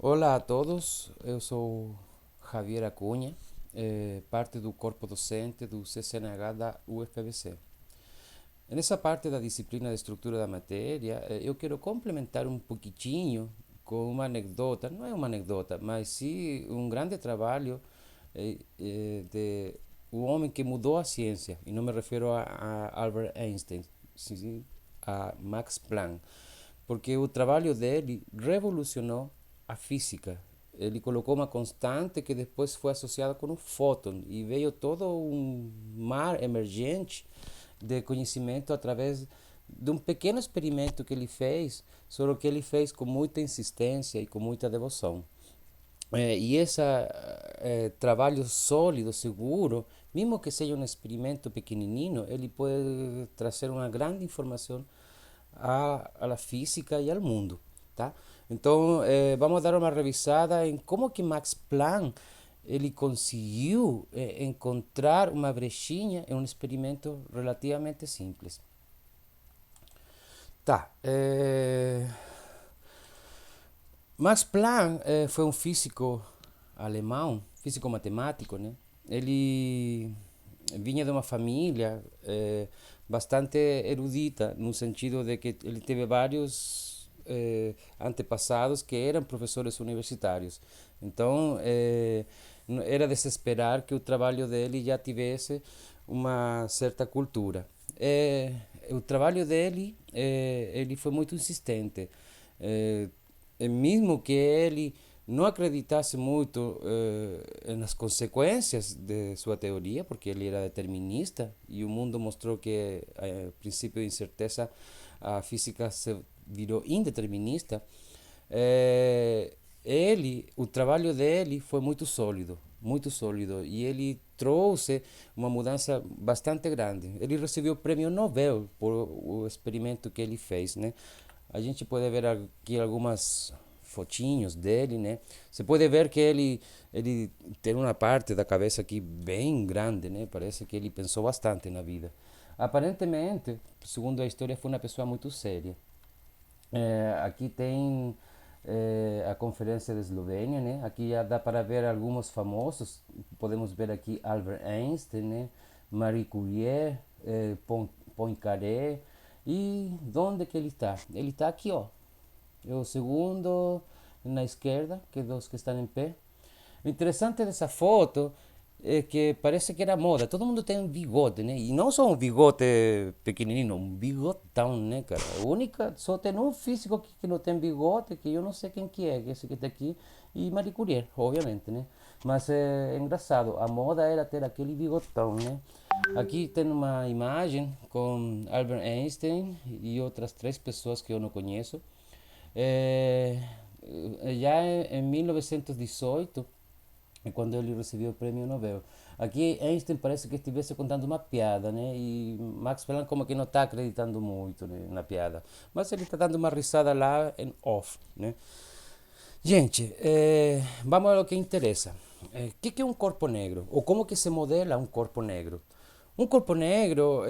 Olá a todos, eu sou Javier Acunha, parte do corpo docente do CCNH da UFBC. Nessa parte da disciplina de estrutura da matéria, eu quero complementar um pouquinho com uma anedota, não é uma anedota, mas sim um grande trabalho de o homem que mudou a ciência, e não me refiro a Albert Einstein, sim a Max Planck, porque o trabalho dele revolucionou a física. Ele colocou uma constante que depois foi associada com um fóton e veio todo um mar emergente de conhecimento através de um pequeno experimento que ele fez, só que ele fez com muita insistência e com muita devoção. E esse trabalho sólido, seguro, mesmo que seja um experimento pequenininho, ele pode trazer uma grande informação à física e ao mundo, tá? Então, vamos dar uma revisada em como que Max Planck ele conseguiu encontrar uma brechinha em um experimento relativamente simples. Tá. Max Planck foi um físico alemão, físico matemático, né? Ele vinha de uma família bastante erudita, no sentido de que ele teve vários antepassados que eram professores universitários. Então, era de se esperar que o trabalho dele já tivesse uma certa cultura. O trabalho dele, ele foi muito insistente. Eh, Mesmo que ele não acreditasse muito nas consequências de sua teoria, porque ele era determinista e o mundo mostrou que, a princípio de incerteza, a física se virou indeterminista. O trabalho dele foi muito sólido, e ele trouxe uma mudança bastante grande. Ele recebeu o prêmio Nobel por o experimento que ele fez, né? A gente pode ver aqui algumas fotinhos dele, né? Você pode ver que ele tem uma parte da cabeça aqui bem grande, né? Parece que ele pensou bastante na vida. Aparentemente, segundo a história, foi uma pessoa muito séria. Aqui tem a conferência de Eslovênia, né? Aqui já dá para ver alguns famosos. Podemos ver aqui Albert Einstein, né? Marie Curie, Poincaré. E onde que ele está? Ele está aqui, ó. É o segundo na esquerda, que é dos que estão em pé. O interessante dessa foto é que parece que era moda. Todo mundo tem um bigode, né? E não só um bigode pequenininho, um bigotão, né, cara? A única, só tem um físico que não tem bigode, que eu não sei quem que é esse que está aqui, e Marie Curie, obviamente, né? Mas é engraçado, a moda era ter aquele bigotão, né? Aqui tem uma imagem com Albert Einstein e outras três pessoas que eu não conheço. É, Já em 1918, quando ele recebeu o prêmio Nobel. Aqui Einstein parece que estivesse contando uma piada, né? E Max Planck como que não está acreditando muito, né, na piada. Mas ele está dando uma risada lá em off, né? Gente, vamos ao que interessa. O que é um corpo negro? Ou como que se modela um corpo negro? Um corpo negro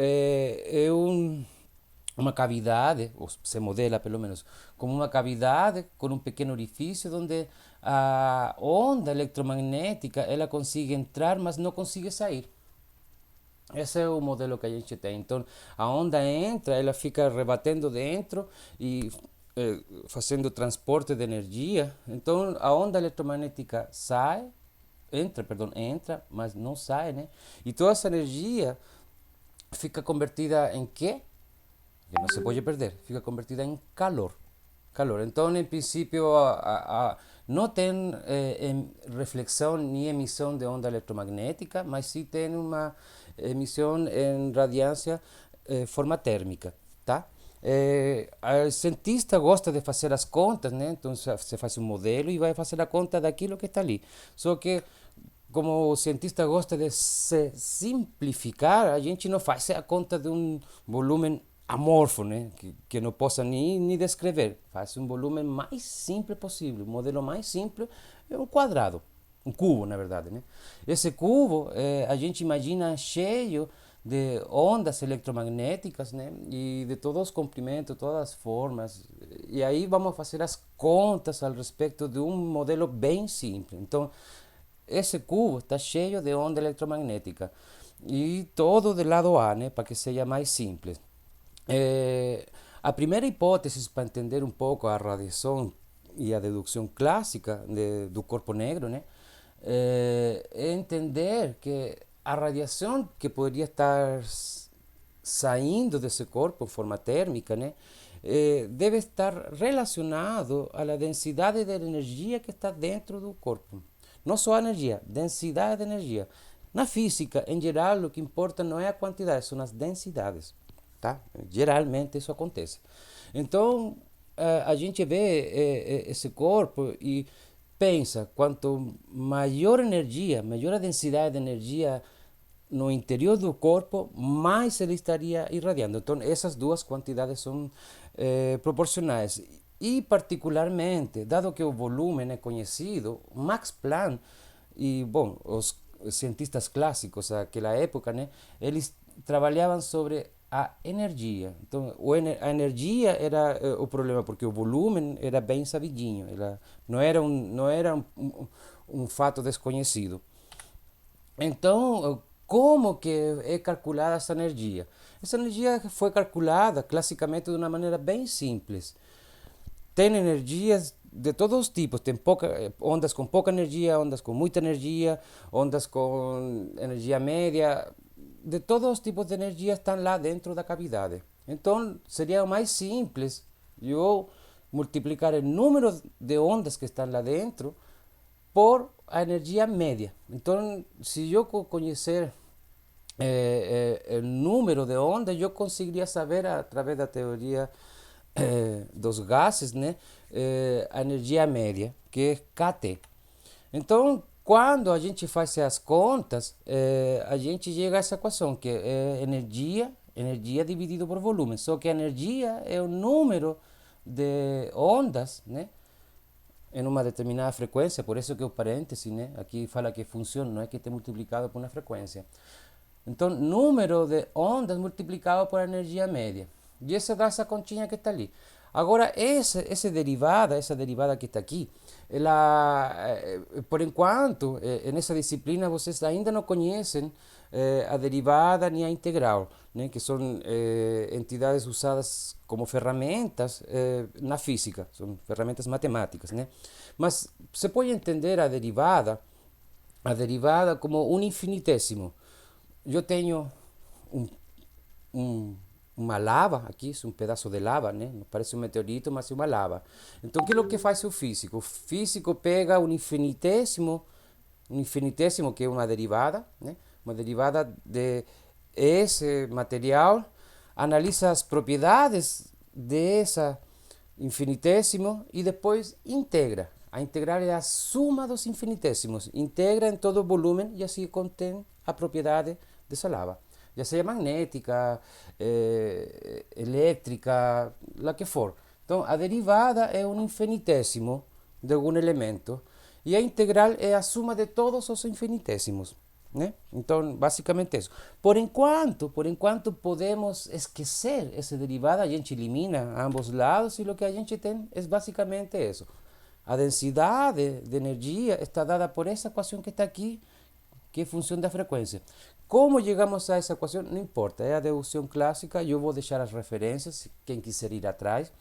uma cavidade, ou se modela pelo menos como uma cavidade com um pequeno orifício onde a onda eletromagnética ela consegue entrar, mas não consegue sair. Esse é o modelo que a gente tem. Então, a onda entra, ela fica rebatendo dentro e fazendo transporte de energia. Então, a onda eletromagnética entra, mas não sai, né? E toda essa energia fica convertida em quê? Que não se pode perder, fica convertida em calor. Calor. Então, em princípio, não tem reflexão nem emissão de onda eletromagnética, mas sim tem uma emissão em radiância forma térmica, tá? O cientista gosta de fazer as contas, né? Então você faz um modelo e vai fazer a conta daquilo que está ali. Só que como o cientista gosta de se simplificar, a gente não faz a conta de um volume amorfo, né? Que não possa nem descrever. Faz um volume mais simples possível. O modelo mais simples é um quadrado, um cubo, na verdade, né? Esse cubo a gente imagina cheio de ondas eletromagnéticas, né? E de todos os comprimentos, todas as formas. E aí vamos fazer as contas al respeito de um modelo bem simples. Então, esse cubo está cheio de onda eletromagnética e todo do lado A, né? Para que seja mais simples. A primeira hipótese para entender um pouco a radiação e a dedução clássica do corpo negro, né? É entender que a radiação que poderia estar saindo desse corpo em forma térmica, né? Deve estar relacionado à densidade de energia que está dentro do corpo. Não só a energia, densidade de energia. Na física, em geral, o que importa não é a quantidade, são as densidades. Tá? Geralmente isso acontece. Então, a gente vê esse corpo e pensa, quanto maior energia, maior a densidade de energia no interior do corpo, mais ele estaria irradiando. Então, essas duas quantidades são proporcionais. E, particularmente, dado que o volume é conhecido, Max Planck e, bom, os cientistas clássicos daquela época, né, eles trabalhavam sobre a energia. Então, a energia era o problema, porque o volume era bem sabidinho, não era um fato desconhecido. Então, como que é calculada essa energia? Essa energia foi calculada classicamente de uma maneira bem simples. Tem energias de todos os tipos, tem ondas com pouca energia, ondas com muita energia, ondas com energia média, de todos os tipos de energia estão lá dentro da cavidade. Então seria mais simples eu multiplicar o número de ondas que estão lá dentro por a energia média. Então, se eu conhecer o número de ondas, eu conseguiria saber, através da teoria dos gases, né, a energia média, que é kT. Então, quando a gente faz as contas, a gente chega a essa equação, que é energia dividido por volume. Só que a energia é o número de ondas, né, em uma determinada frequência, por isso que o parêntese, né, aqui fala que funciona, não é que esteja multiplicado por uma frequência. Então, número de ondas multiplicado por energia média. E essa dá essa continha que está ali. Agora, essa derivada que está aqui, ela, por enquanto, nessa disciplina, vocês ainda não conhecem a derivada nem a integral, né, que são entidades usadas como ferramentas na física, são ferramentas matemáticas. Né? Mas você pode entender a derivada como um infinitésimo. Eu tenho um, um, uma lava aqui, um pedaço de lava, né? Não parece um meteorito, mas é uma lava. Então, o que é o que faz o físico? O físico pega um infinitésimo que é uma derivada, né? Uma derivada de esse material, analisa as propriedades dessa infinitésimo e depois integra. A integral é a suma dos infinitésimos. Integra em todo o volume e assim contém a propriedade dessa lava. Já seja magnética, elétrica, la que for. Então, a derivada é um infinitésimo de algum elemento e a integral é a suma de todos os infinitésimos. Né? Então, basicamente isso. Por enquanto podemos esquecer essa derivada, a gente elimina ambos lados e o que a gente tem é basicamente isso. A densidade de energia está dada por essa equação que está aqui, que é função da frequência. Como chegamos a essa equação? Não importa, é a dedução clássica, eu vou deixar as referências, quem quiser ir atrás.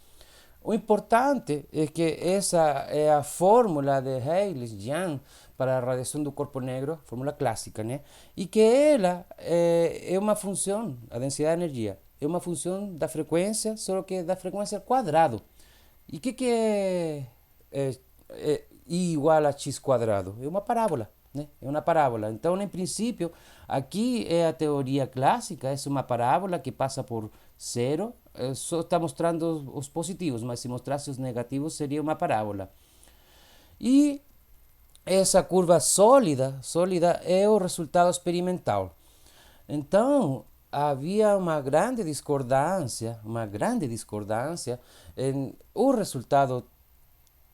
O importante é que essa é a fórmula de Hales-Young para a radiação do corpo negro, fórmula clássica, né? E que ela é uma função, a densidade de energia, é uma função da frequência, só que da frequência ao quadrado. E o que é I igual a x quadrado? É uma parábola. Né? É uma parábola. Então, em princípio, aqui é a teoria clássica, é uma parábola que passa por zero, só está mostrando os positivos, mas se mostrasse os negativos seria uma parábola. E essa curva sólida é o resultado experimental. Então, havia uma grande discordância em o resultado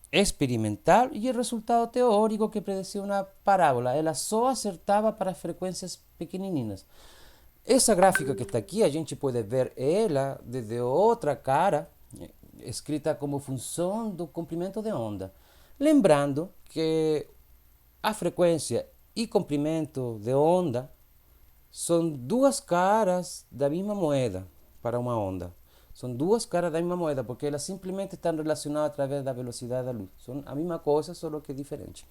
experimental e o resultado teórico que predecía uma parábola. Ela só acertava para frequências pequenininhas. Essa gráfica que está aqui, a gente pode ver ela desde outra cara, escrita como função do comprimento de onda. Lembrando que a frequência e comprimento de onda são duas caras da mesma moeda para uma onda. São duas caras da mesma moeda, porque elas simplesmente estão relacionadas através da velocidade da luz. São a mesma coisa, só que é diferente.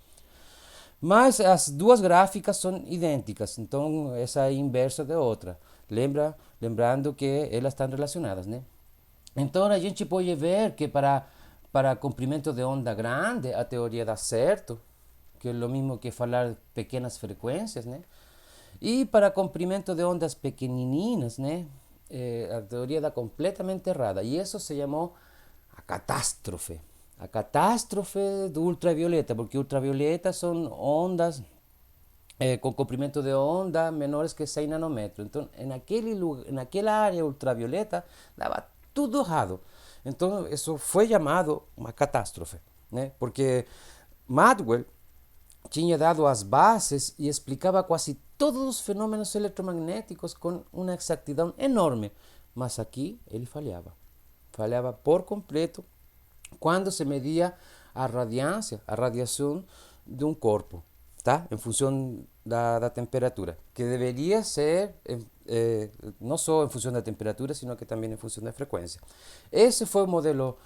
Mas as duas gráficas são idênticas, então essa é a inversa da outra. Lembrando que elas estão relacionadas, né? Então a gente pode ver que para comprimento de onda grande a teoria dá certo, que é o mesmo que falar pequenas frequências, né? E para comprimento de ondas pequenininhas, né? A teoria dá completamente errada. E isso se chamou a catástrofe. A catástrofe do ultravioleta, porque ultravioleta são ondas com comprimento de onda menores que 6 nanômetros. Então, naquela área ultravioleta, dava tudo errado. Então, isso foi chamado uma catástrofe, né? Porque Maxwell tinha dado as bases e explicava quase todos os fenômenos eletromagnéticos com uma exatidão enorme. Mas aqui ele falhava. Falhava por completo quando se media a radiância, a radiação de um corpo, tá? Em função da temperatura, que deveria ser não só em função da temperatura, sino que também em função da frequência. Esse foi o modelo,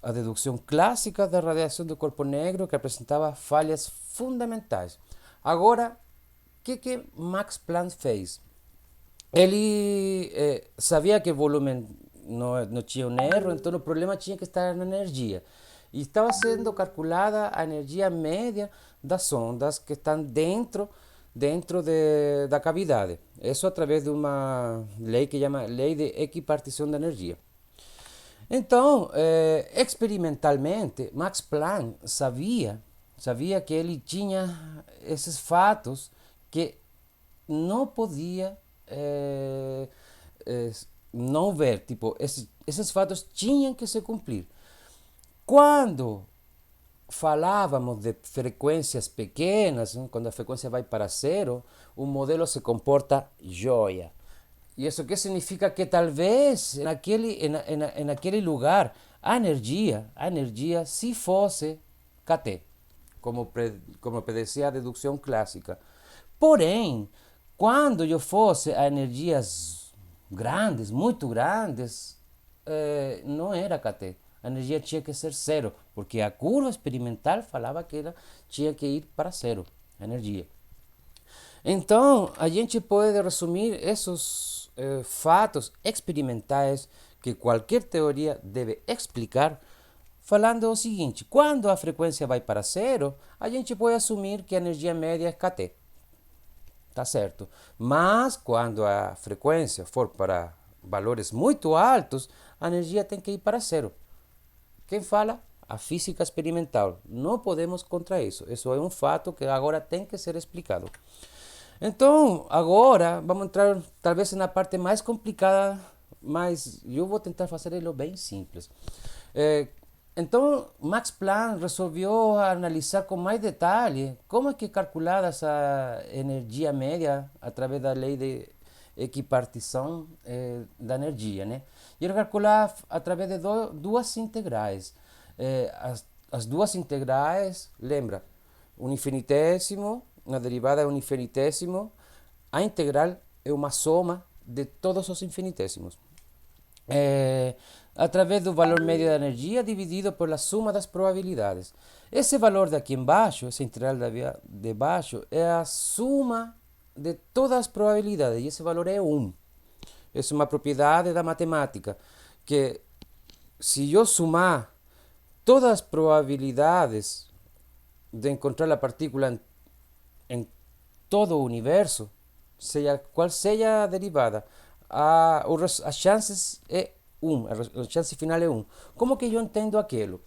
a dedução clássica da radiação do corpo negro, que apresentava falhas fundamentais. Agora, o que Max Planck fez? Ele sabia que o volume não tinha um erro, então o problema tinha que estar na energia. E estava sendo calculada a energia média das ondas que estão dentro da cavidade. Isso através de uma lei que chama Lei de Equipartição da Energia. Então, experimentalmente, Max Planck sabia que ele tinha esses fatos que não podia não ver. Tipo, esses fatos tinham que se cumprir. Quando falávamos de frequências pequenas, quando a frequência vai para zero, o modelo se comporta joia. E isso que significa que talvez naquele lugar a energia se fosse kT, como predecia a dedução clássica. Porém, quando eu fosse a energias grandes, muito grandes, não era kT. A energia tinha que ser zero, porque a curva experimental falava que ela tinha que ir para zero, a energia. Então, a gente pode resumir esses fatos experimentais que qualquer teoria deve explicar, falando o seguinte: quando a frequência vai para zero, a gente pode assumir que a energia média é kT. Tá certo? Mas quando a frequência for para valores muito altos, a energia tem que ir para zero. Quem fala? A física experimental. Não podemos contra isso. Isso é um fato que agora tem que ser explicado. Então, agora vamos entrar talvez na parte mais complicada, mas eu vou tentar fazer ele bem simples. Então, Max Planck resolveu analisar com mais detalhe como é que é calculada essa energia média através da lei de equipartição da energia, né? E ele calcula através de duas integrais. As duas integrais, lembra, um infinitésimo, uma derivada é um infinitésimo, a integral é uma soma de todos os infinitésimos. Através do valor médio da energia dividido pela suma das probabilidades. Esse valor daqui embaixo, essa integral de baixo, é a suma de todas as probabilidades, e esse valor é 1. Essa é uma propriedade da matemática, que se eu somar todas as probabilidades de encontrar a partícula em todo o universo, seja qual seja a derivada, as chances é 1, a chance final é 1. Como que eu entendo aquilo?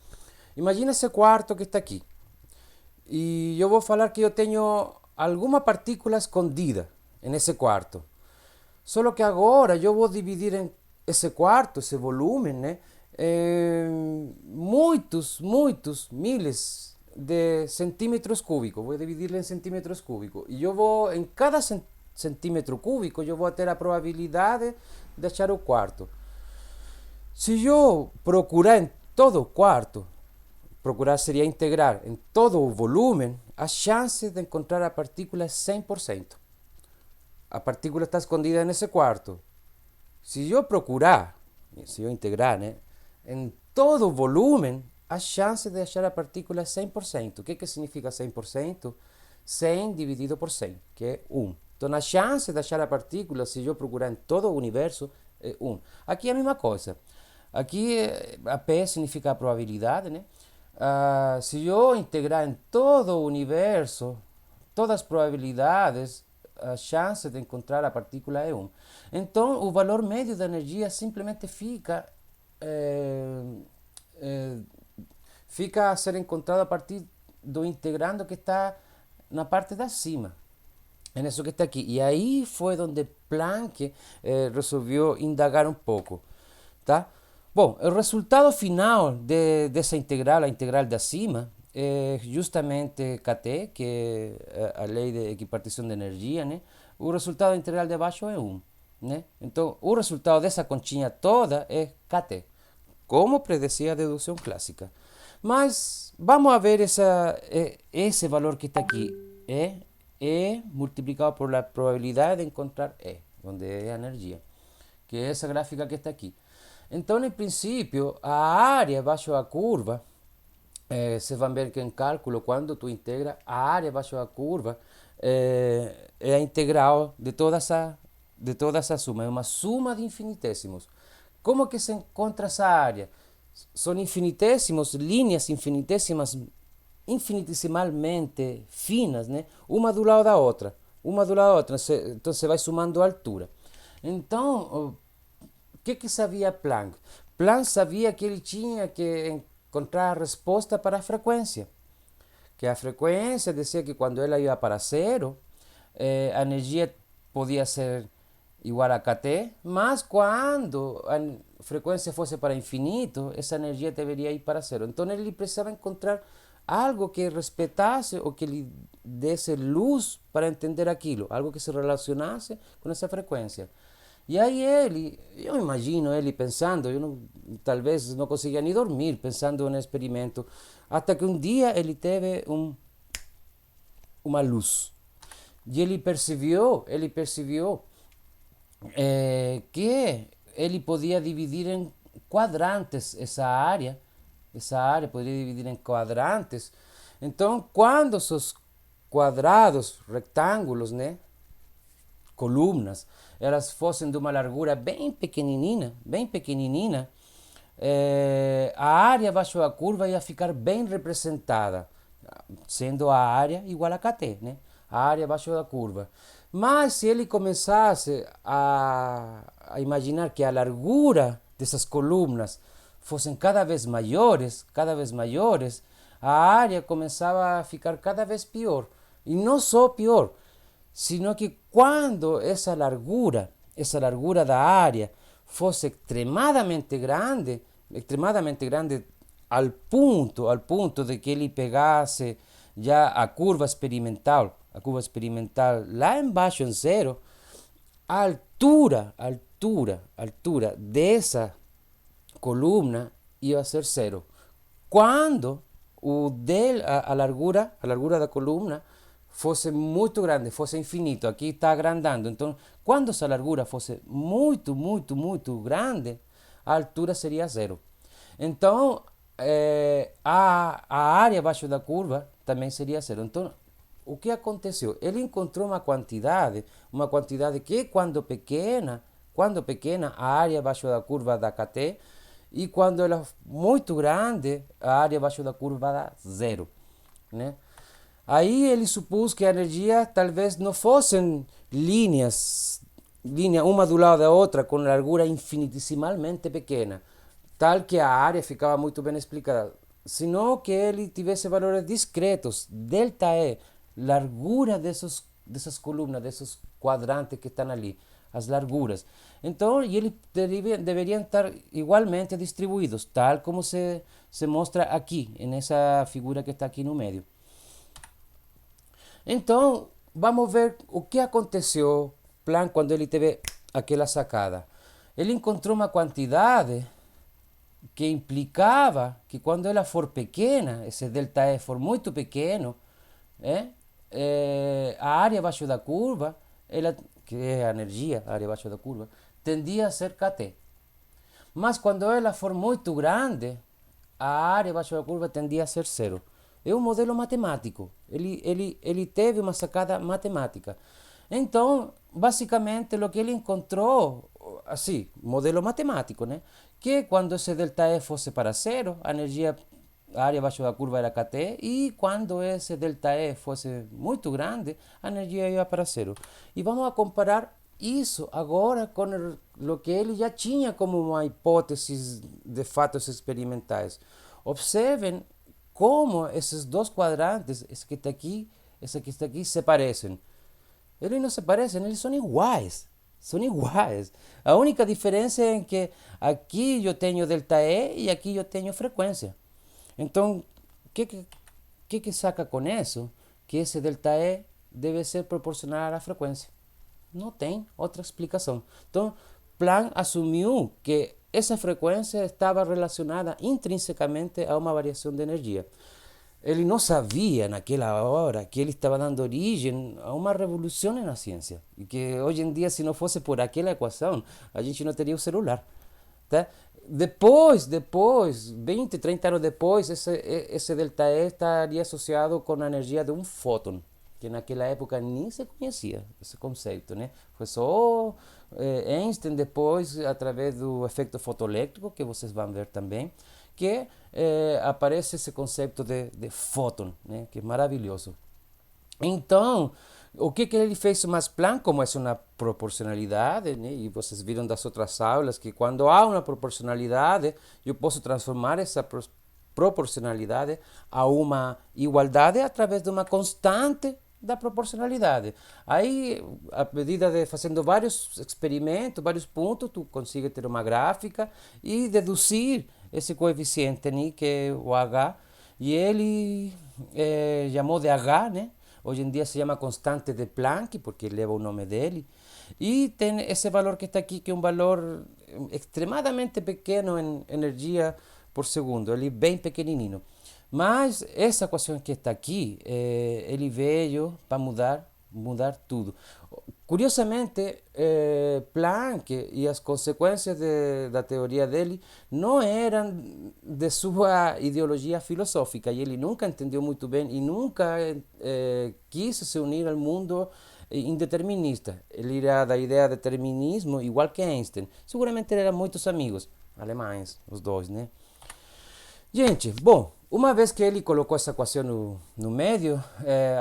Imagina esse quarto que está aqui. E eu vou falar que eu tenho alguma partícula escondida nesse quarto. Só que agora eu vou dividir esse quarto, esse volume, né, muitos de centímetros cúbicos. Vou dividir em centímetros cúbicos. E eu vou, em cada centímetro cúbico, eu vou ter a probabilidade de achar o quarto. Se eu procurar em todo o quarto, procurar seria integrar em todo o volume, a chance de encontrar a partícula é 100%. A partícula está escondida nesse quarto. Se eu procurar, se eu integrar, né, em todo o volume, a chance de achar a partícula é 100%. O que significa 100%? 100 dividido por 100, que é 1. Então, a chance de achar a partícula, se eu procurar em todo o universo, é 1. Aqui é a mesma coisa. Aqui a P significa a probabilidade, né? Se eu integrar em todo o universo, todas as probabilidades, a chance de encontrar a partícula é 1. Então, o valor médio da energia simplesmente fica a ser encontrado a partir do integrando que está na parte de cima. É isso que está aqui. E aí foi onde Planck resolveu indagar um pouco. Tá? Bom, o resultado final dessa integral, a integral de acima, é justamente KT, que é a lei de equipartição de energia, né? O resultado da integral de baixo é 1. Né? Então, o resultado dessa continha toda é KT, como predecía a dedução clássica. Mas vamos a ver esse valor que está aqui, E multiplicado por a probabilidade de encontrar E, onde é a energia, que é essa gráfica que está aqui. Então, em princípio, a área abaixo da curva, vocês vão ver que em cálculo, quando tu integra, a área abaixo da curva é a integral de toda essa suma, é uma suma de infinitésimos. Como que se encontra essa área? São infinitésimos, linhas infinitésimas, infinitesimalmente finas, né? Uma do lado da outra, uma do lado da outra, então você vai somando a altura. Então, o que sabia Planck? Planck sabia que ele tinha que encontrar a resposta para a frequência. Que a frequência dizia que quando ela ia para zero, a energia podia ser igual a kT, mas quando a frequência fosse para infinito, essa energia deveria ir para zero. Então ele precisava encontrar algo que respeitasse ou que lhe desse luz para entender aquilo, algo que se relacionasse com essa frequência. E aí eu imagino ele pensando, talvez não conseguia nem dormir pensando no experimento, até que um dia ele teve uma luz. E ele percebeu que ele podia dividir em quadrantes essa área poderia dividir em quadrantes. Então, quando esses quadrados, retângulos, né, colunas, elas fossem de uma largura bem pequenininha, a área abaixo da curva ia ficar bem representada, sendo a área igual a kT, né? A área abaixo da curva. Mas se ele começasse a imaginar que a largura dessas colunas fossem cada vez maiores, a área começava a ficar cada vez pior. E não só pior, sino que quando essa largura da área fosse extremadamente grande al ponto de que ele pegasse já a curva experimental lá embaixo em zero, a altura dessa coluna ia ser zero. Quando a largura da coluna fosse muito grande, fosse infinito, aqui está agrandando. Então, quando essa largura fosse muito grande, a altura seria zero. Então, a área abaixo da curva também seria zero. Então, o que aconteceu? Ele encontrou uma quantidade que quando pequena, a área abaixo da curva dá kT, e quando ela é muito grande, a área abaixo da curva dá zero, né? Aí ele supôs que a energia talvez não fossem linha uma do lado da outra, com largura infinitesimalmente pequena, tal que a área ficava muito bem explicada, senão que ele tivesse valores discretos, ΔE, largura dessas colunas, desses quadrantes que estão ali, as larguras. Então, eles deveriam estar igualmente distribuídos, tal como se mostra aqui, nessa figura que está aqui no meio. Então, vamos ver o que aconteceu, Planck, quando ele teve aquela sacada. Ele encontrou uma quantidade que implicava que quando ela for pequena, esse delta E for muito pequeno, a área abaixo da curva, ela, que é a energia, a área abaixo da curva, tendia a ser kT. Mas quando ela for muito grande, a área abaixo da curva tendia a ser zero. É um modelo matemático. Ele teve uma sacada matemática. Então, basicamente, o que ele encontrou, assim, modelo matemático, né? Que quando esse delta E fosse para zero, a energia, a área abaixo da curva era kT, e quando esse delta E fosse muito grande, a energia ia para zero. E vamos a comparar isso agora com o que ele já tinha como uma hipótese de fatos experimentais. Observem como esses dois quadrantes, esse que está aqui, se parecem. Eles não se parecem, eles são iguais. São iguais. A única diferença é que aqui eu tenho delta E e aqui eu tenho frequência. Então, o que saca com isso? Que esse delta E deve ser proporcional à frequência. Não tem outra explicação. Então, Planck assumiu que essa frequência estava relacionada intrinsecamente a uma variação de energia. Ele não sabia naquela hora que ele estava dando origem a uma revolução na ciência. E que hoje em dia, se não fosse por aquela equação, a gente não teria o celular. Tá? Depois, 20, 30 anos depois, esse delta E estaria associado com a energia de um fóton, que naquela época nem se conhecia esse conceito, né? Foi só Einstein depois, através do efeito fotoelétrico, que vocês vão ver também, que aparece esse conceito de fóton, né? Que é maravilhoso. Então, o que ele fez mais Planck, como é uma proporcionalidade, né? E vocês viram das outras aulas que quando há uma proporcionalidade, eu posso transformar essa proporcionalidade a uma igualdade através de uma constante da proporcionalidade. Aí, a medida de fazendo vários experimentos, vários pontos, tu consegue ter uma gráfica e deduzir esse coeficiente, né, que é o H, e ele chamou de H, né? Hoje em dia se chama constante de Planck, porque leva o nome dele. E tem esse valor que está aqui, que é um valor extremadamente pequeno em energia por segundo, ele é bem pequenininho. Mas essa equação que está aqui, ele veio para mudar tudo. Curiosamente, Planck e as consequências da teoria dele não eram de sua ideologia filosófica, e ele nunca entendeu muito bem e nunca quis se unir ao mundo indeterminista. Ele era da ideia de determinismo, igual que Einstein. Seguramente eram muitos amigos alemães, os dois, né? Gente, bom, uma vez que ele colocou essa equação no meio,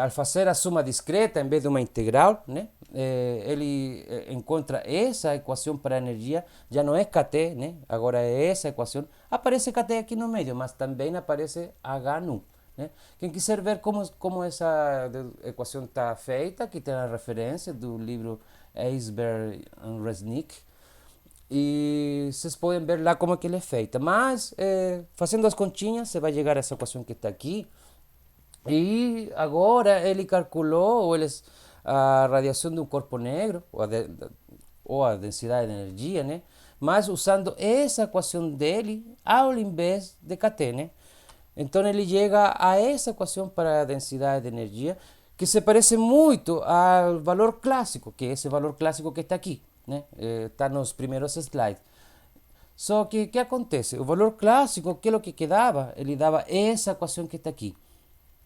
ao fazer a soma discreta em vez de uma integral, né, ele encontra essa equação para a energia, já não é kT, né, agora é essa equação. Aparece kT aqui no meio, mas também aparece H nu. Né? Quem quiser ver como essa equação está feita, aqui tem a referência do livro Eisberg e Resnick, e vocês podem ver lá como é que ele é feita. Mas, fazendo as continhas, você vai chegar a essa equação que está aqui. E agora ele calculou a radiação de um corpo negro, ou a densidade de energia, né? Mas usando essa equação dele ao invés de kT, né? Então ele chega a essa equação para a densidade de energia, que se parece muito ao valor clássico, que é esse valor clássico que está aqui, né? Está nos primeiros slides. Só que o que acontece? O valor clássico, que é o que quedava? Ele dava essa equação que está aqui,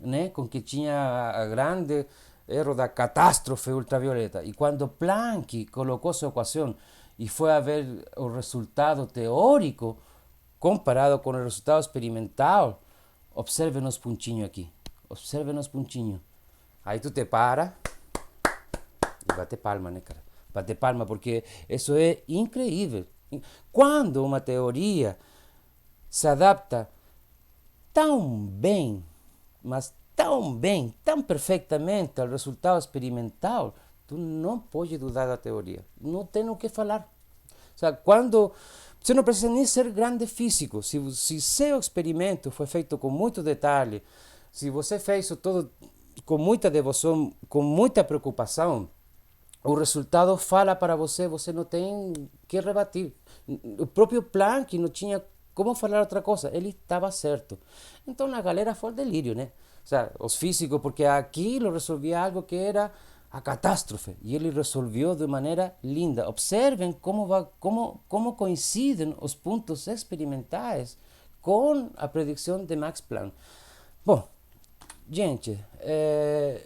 né? Com que tinha a grande erro da catástrofe ultravioleta. E quando Planck colocou sua equação e foi a ver o resultado teórico comparado com o resultado experimental, observem os pontinhos aqui. Observem os pontinhos. Aí tu te para e bate palma, né, cara? Bate palma, porque isso é incrível. Quando uma teoria se adapta tão bem, mas tão bem, tão perfeitamente ao resultado experimental, tu não pode dudar da teoria. Não tem o que falar. O sea, quando você não precisa nem ser grande físico. Se seu experimento foi feito com muito detalhe, se você fez todo com muita devoção, com muita preocupação, o resultado fala para você, você não tem que rebatir. O próprio Planck não tinha como falar outra coisa, ele estava certo. Então a galera foi delírio, né? O sea, os físicos, porque aquilo resolvia algo que era a catástrofe, e ele resolveu de maneira linda. Observem como coincidem os pontos experimentais com a predição de Max Planck. Bom, gente,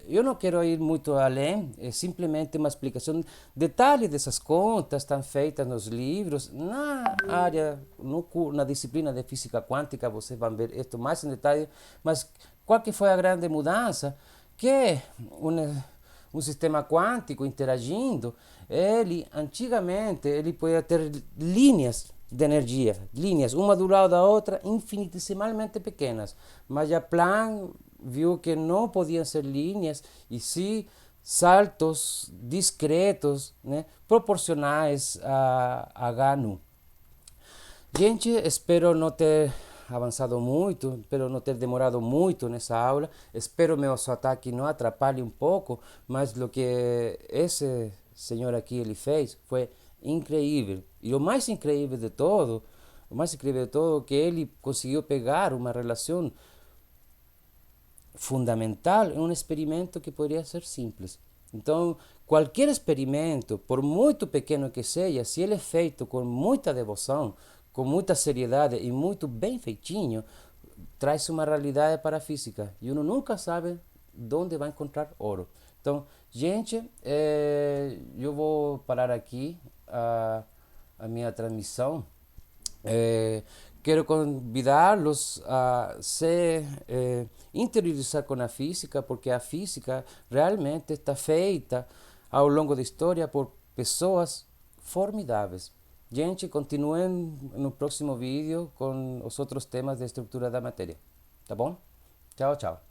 eu não quero ir muito além, é simplesmente uma explicação. Detalhes dessas contas estão feitas nos livros. Na área, na disciplina de física quântica, vocês vão ver isto mais em detalhe. Mas qual que foi a grande mudança? Que um sistema quântico interagindo, antigamente, ele podia ter linhas de energia, linhas, uma do lado da outra, infinitesimalmente pequenas. Mas a Planck viu que não podiam ser linhas, e sim saltos discretos, né, proporcionais a H nu. Gente, espero não ter avançado muito, espero não ter demorado muito nessa aula, espero meu sotaque não atrapalhe um pouco, mas o que esse senhor aqui ele fez foi incrível. E o mais incrível de todo, é que ele conseguiu pegar uma relação fundamental em um experimento que poderia ser simples. Então, qualquer experimento, por muito pequeno que seja, se ele é feito com muita devoção, com muita seriedade e muito bem feitinho, traz uma realidade para a física. E uno nunca sabe onde vai encontrar ouro. Então, gente, eu vou parar aqui a minha transmissão. Quero convidá-los a se interiorizar com a física, porque a física realmente está feita ao longo da história por pessoas formidáveis. Gente, continuem no próximo vídeo com os outros temas de estrutura da matéria. Tá bom? Tchau, tchau.